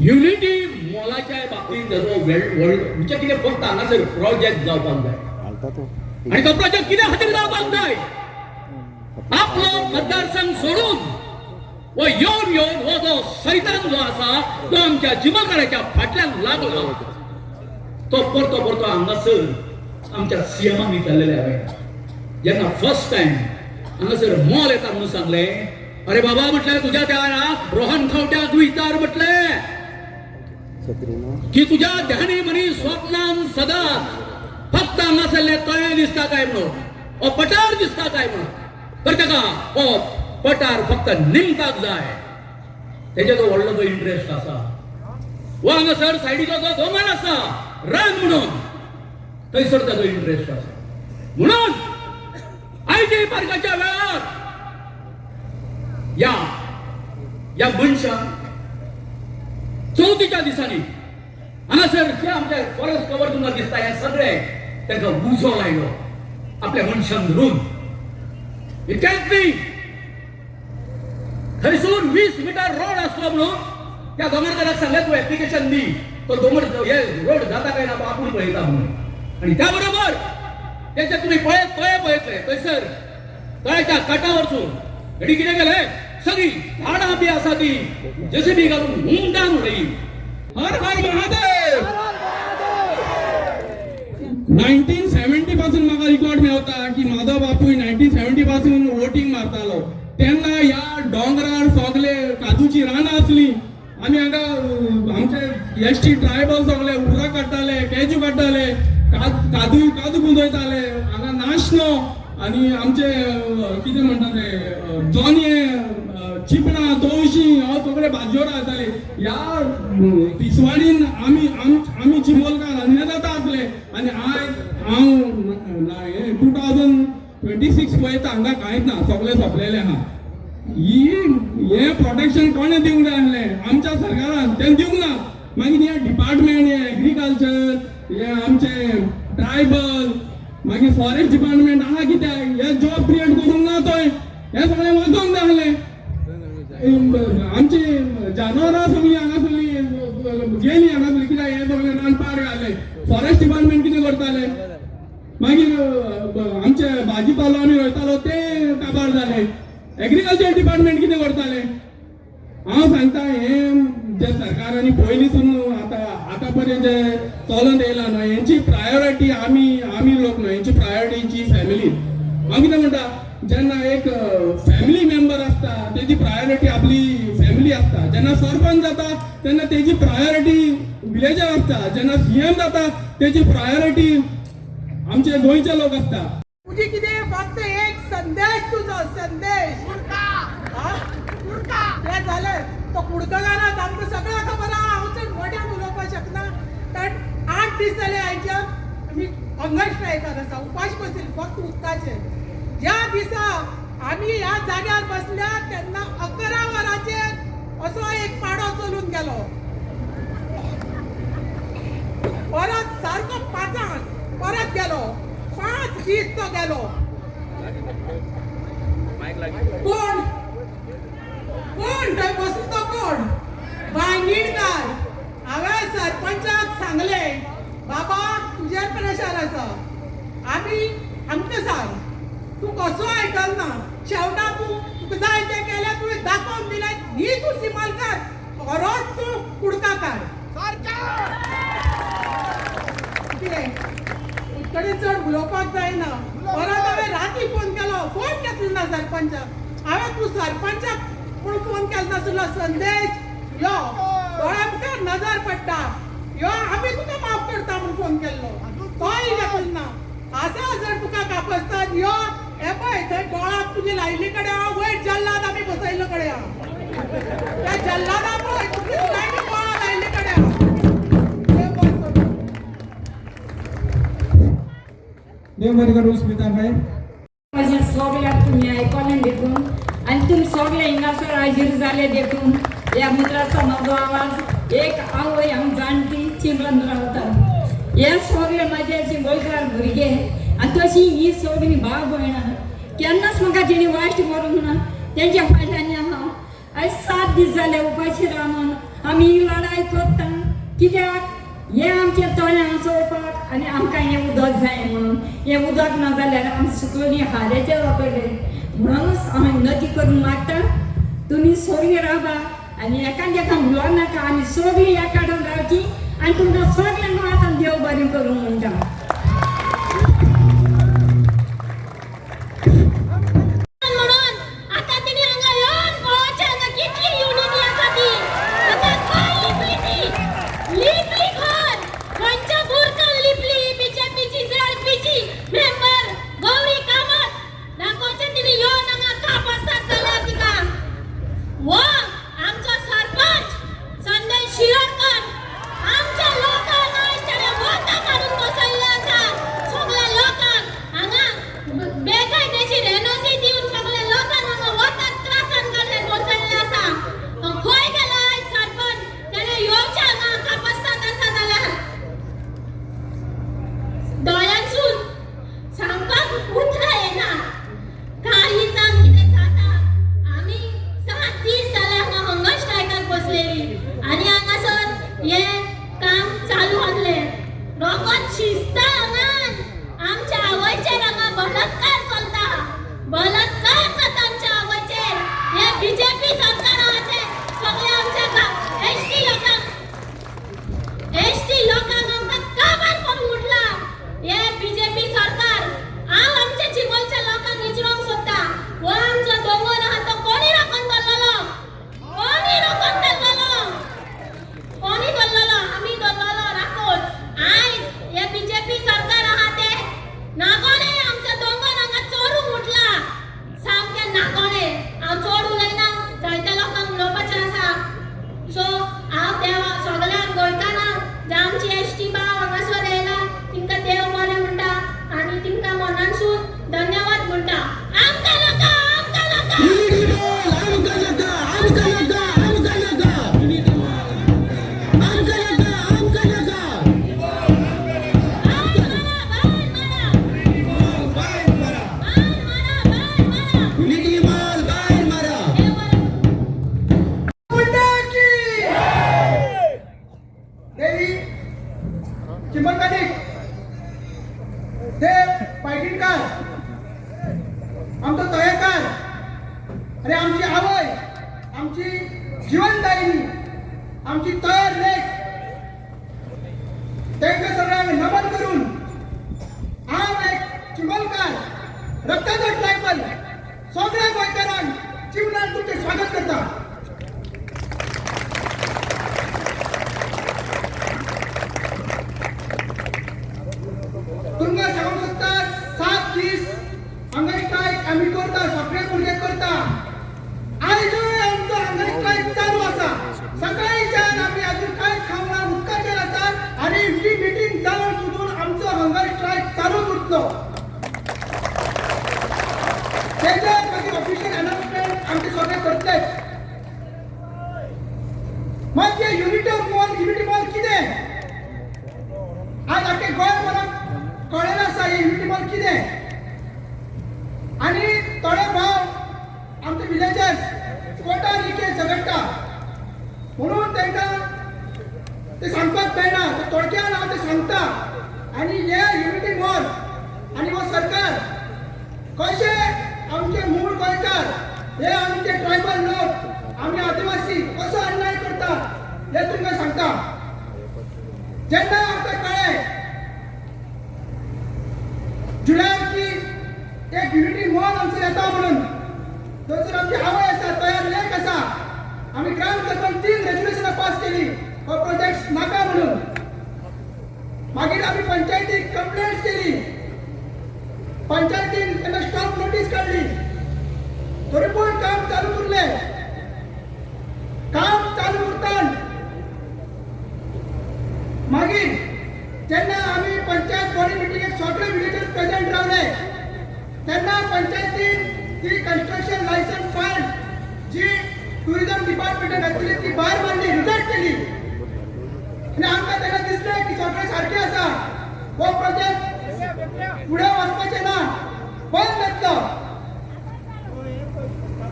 Unity मोलाच्या बाबतीत म्हणजे कितें फक्त हांगासर प्रोजेक्ट जावपाक जाय आनी तो प्रोजेक्ट कितें खातीर जावपाक जाय आपलो मतदारसंघ सोडून व येवन हो जो सैतान जो आसा तो आमच्या जिमाकाराच्या फाटल्यान लागलो तो परतो हांगासर आमच्या सीएमान विचारलेले हांवें जेन्ना फर्स्ट टाइम हांगासर मॉल येता म्हणून सांगलें अरे बाबा म्हटलें तुज्या त्या रोहन खंवट्याक विचार म्हटलें की तुझ्या ध्यानी मनीस स्वप्नान सदांच फक्त हांगासरले तळे दिसता काय म्हणून पठार दिसता काय म्हणून तर ताका हो पठार फक्त निमताक जाय तेजे तो व्हडलो जो इंटरेस्ट आसा वो हांगासर सायडीचो जो दोंगर आसा रान म्हणून थंयसर ताजो इंटरेस्ट आसा म्हणून आयटी पार्काच्या वेळार या मनशाक चवथीच्या दिसांनी हांगासर जे आमचे फॉरेस्ट कवर तुमकां दिसता हे सगळे ताका उजो लायलो आपल्या मनशांक धरून इतकेंच न्ही थंयसून 20 मीटर रोड आसलो म्हणून त्या दोंगरकाराक सांगलें तूं एप्लिकेशन दी तो दोंगर हे रोड जाता काय ना आपूण पळयता म्हणून आणि त्या बरोबर तेचे तुमी पळयतले थंयसर तळ्याच्या काटा वरसून घडी कितें केलें सगळी झाडां बी आसा ती जेसीबी घालून हुंडान उडयली हर हर महादेव 1970 पासून म्हाका रिकॉर्ड मेवता की म्हाजो बापूय 1970 पासून वोटिंग मारतालो तेन्ना ह्या डोंगरार सगळे काजूची रानां आसली आमी हांगा आमचे एसटी ट्रायबल सगळे उर्रा काडटाले केजू काडटाले काजू गुंजयताले हांगा नाशनो आनी आमचे कितें म्हणटा ते जोनये चिपणां तवशीं हो सगळे भाजयो रावताले ह्या तिसवाडीन आमी चिंबोलकार अन्नदाता आसले आनी आयज हांव 2026 पळयता हांगा कांयच ना सगळे सोंपलेले आहा हे प्रोटेक्शन कोणें दिवंक जाय आसलें आमच्या सरकारान तें दिवंक ना मागीर हे डिपार्टमेंट हे एग्रीकल्चर हे आमचे ट्रायबल मागीर फॉरेस्ट डिपार्टमेंट आहा कित्याक हे जॉब क्रिएट करूंक ना थंय हे सगळें वचोंक जाय आसलें आमची जनावरां सगळीं हांगासरली गेली हांगासरली कित्याक हे सगळें रान पाड घाले फॉरेस्ट डिपार्टमेंट कितें करताले मागीर आमचे भाजीपालो आमी रोयतालो ते काबार जाले एग्रीकल्चर डिपार्टमेंट कितें करताले हांव सांगता हे जे सरकारांनी पयलींसून आतां पर्यंत जे चलत येयला न्हय हेंची प्रायोरिटी आमी लोक न्हय हेंची प्रायोरिटी फॅमिली हांव कितें म्हणटा जेन्ना एक फॅमिली मेंबर आसता तेजी प्रायोरिटी आपली फॅमिली आसता जेन्ना सरपंच जाता तेन्ना तेजी प्रायोरिटी विलेजार आसता जेन्ना सीएम जाता तेजी प्रायोरिटी आमचे गोंयचे लोक आसता तुझी कितें फक्त एक संदेश तुजो संदेश ते जालें तो कुडको गारात आमकां सगळ्यां खबर आहा हांव चड मोठ्यान उलोवपाक शकना कारण 8 दीस जाले आयच्या आमी हंगर स्ट्रायकार आसा उपाश बसले फक्त उदकाचे ज्या दिसा आमी ह्या जाग्यार बसल्या तेन्ना 11 वरांचेर असो एक पाडो चलून गेलो परत सारको 5 परत गेलो 5 दीस तो गेलो कोण थंय बसलो कोण वांगीणकार हांवें सरपंचाक सांगले बाबा तुजेर प्रेशर आसा आमकां सांग तूं कसो आयकलना शेवटा तुका जाय तें केलें तुवें दाखोवन दिलें न्ही तूं चिमलकार खरोच तूं कुडका काड कितें कडेन चड उलोवपाक जायना परत हांवें राती फोन केलो फोन घेतलो ना सरपंचाक हांवें तूं सरपंचाक पूण फोन केलो नासलो संदेश यो दोळ्या मुखार नजर पडटा यो आमी तुका माफ करता म्हूण फोन केल्लो तोय घेतलो ना आसा जर तुका कापस्ताद यो हे पळय थंय दोळाक तुजी लायिल्ली कडेन हांव वयर जल्लाद आमी बसयल्लो कडेन हांव त्या जल्लादा पळय तुजी लायिल्ली दोळा लायिल्ली कडेन देव बरें करूं स्मिता भाई माझ्या सगळ्याक तुम्ही आयकले देखून आणि तुम्ही सगळे हिंगासर हाजीर जाले देखून या मित्राचा माझो आवाज एक आवय हांव जाणटी चिंबन रावता हे सगळे माझे चिंबोलकार भुरगे आणि तशी ही सगळी भाव भयणां केन्नाच म्हाका तेणी वाश्ट करूंक ना तेंच्या फाटल्यान हांव आयज 7 दीस जाले उपाशी रावन आमी आमी ही लढाई करता कित्याक हे आमचे तळ्यां चोवपाक आनी आमकां हें उदक जाय म्हणून हें उदक ना जाल्यार आमी सुकलोनी हारेचे जातले म्हणूनच हांव विनंती करून मागता तुमी सगळीं रावा आनी एकामेकांक उलोवं नाका आमी सगळीं एकाडेन रावची आनी तुमकां सगळ्यांक आतां देव बरें करूं म्हणटा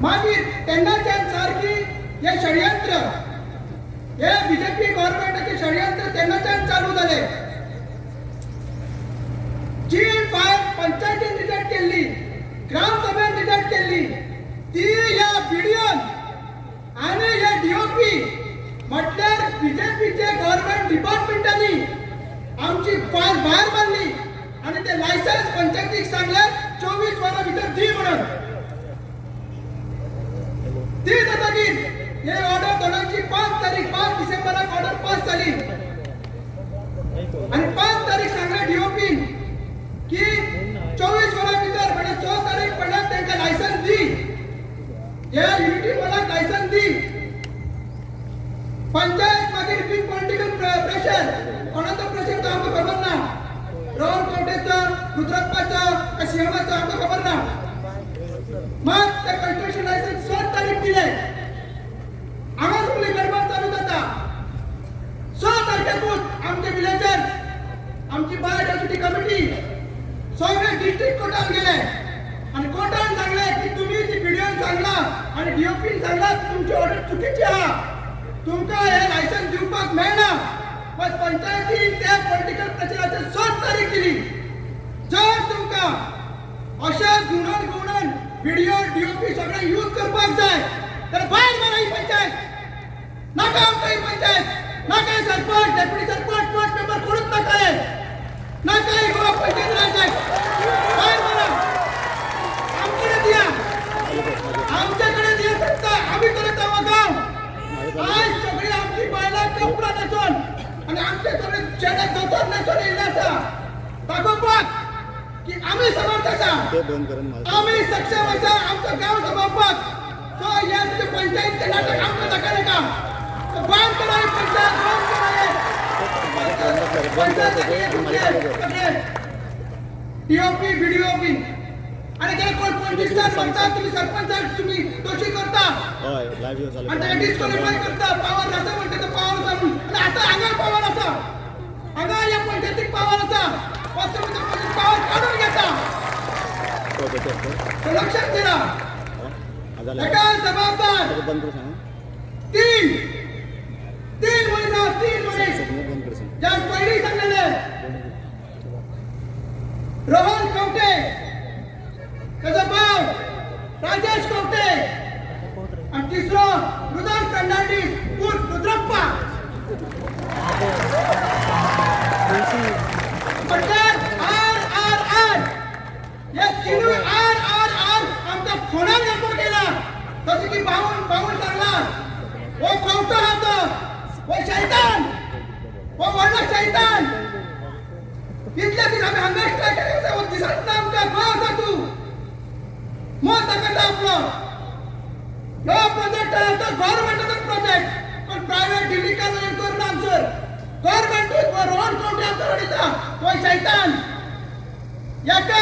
मागीर तेन्नाच्यान सारकी हे षडयंत्र हे षडयंत्र तेन्नाच्यान चालू झाले. जी फायल पंचायतीन रिजेक्ट केल्ली, ग्रामसभेन रिजेक्ट केल्ली, ती या बीडीओन आणि या डीओपी म्हटल्यार बीजेपीचे गव्हर्नमेंट डिपार्टमेंटांनी आमची फायल भायर मारली आणि ते लायसन्स पंचायतीक सांगले 24 वरां भितर दी म्हणून. ती जातकीर हे ऑर्डर दोनांची 5 डिसेंबराक ऑर्डर पास झाली आणि 5 तारीख सांगले डीओपी की 24 वरां भितर म्हणजे 6 तारीख पर्यंत त्यांना लायसन्स दी, या युनिटी मला लायसन्स दी. पंचायत मागीर बिग पॉलिटिकल प्रेशर, कोणाचं प्रेशर तर आमकां खबर ना, राहुल कवटेचं, रुद्रप्पाचं का सीएमचं आमकां खबर ना. मग ते कन्स्ट्रक्शन लायसन्स 7 तारीख दिले. हांगा सगळी गडबड चालू जाता. 6 तारखेकूच आमचे विलेजर्स, आमची बायोडायव्हर्सिटी कमिटी सगळे डिस्ट्रिक्ट कोर्टात गेले आणि कोर्टान सांगले की तुम्ही ती व्हिडिओन सांगला आणि डीओपीन सांगला तुमची ऑर्डर चुकीची आहा, तुमकां हे लायसन्स दिवपाक मेळना. पण पंचायतीन त्या पॉलिटिकल प्रेशराचेर 7 तारीख दिली. जर तुमकां अशा गुणन व्हिडिओ डीओपी सगळे यूज करपाक जाय तर भायर मारा ही पंचायत. नाका आमकां ही पंचायत, नाका हे sarpanch, deputy sarpanch, ward member कोणूच नाका हे. नाका ही गोवा पंचायत राज भायर मारा. आमकडे दिया, आमच्याकडे दिया सत्ता, आम्ही करत आहोत गाव. आज सगळी आमची बायला कपडा नसून आणि आमचे सगळे चेडे दोतोर नसून येयले आसा दाखोवपाक की आम्ही समर्थ आसा, आम्ही सक्षम आसा आमचं गाव सांबाळपाक. सो या पंचायत नाटक आमकां नाका नाका. बंद करा ही पंचायत, बंद करा हे. डीओपी बीडीओपी आणि काही कोण दिसतात म्हणतात तुम्ही सरपंच तुम्ही दोषी करता आणि ते डिस्क्वालिफाय करता. पावर नसा म्हणते तर पावर चालून आणि आता हांगा पावर आसा, हांगा या पंचायतीक पावर आसा, पावर काढून घेता. लक्षात ठेवा. एका जबाबदार तीन मनीस ज्या पयली सांगलेले रोहन कवटे, त्याचा भाव राजेश कवटे आणि तिसरो रुदास फर्नांडीस उर्फ रुद्रप्पा. आर या तीनूय आर आमचा फोनार रेकॉर्ड केला. तसं की बावून सांगला वो कवटा होता, वो शैतान, वो वडला शैतान. इतल्या दिस आम्ही हांगा स्ट्रायक केले वो दिसत ना आमच्या गोवा आसा तू मत दाखवता आपलं. ह्यो प्रोजेक्ट आहे गव्हर्नमेंटाचो प्रोजेक्ट पण प्रायव्हेट डिलिका नाही करून आमचं गव्हर्नमेंट रोहन कवटे आमचं रडिता वो शैतान. याका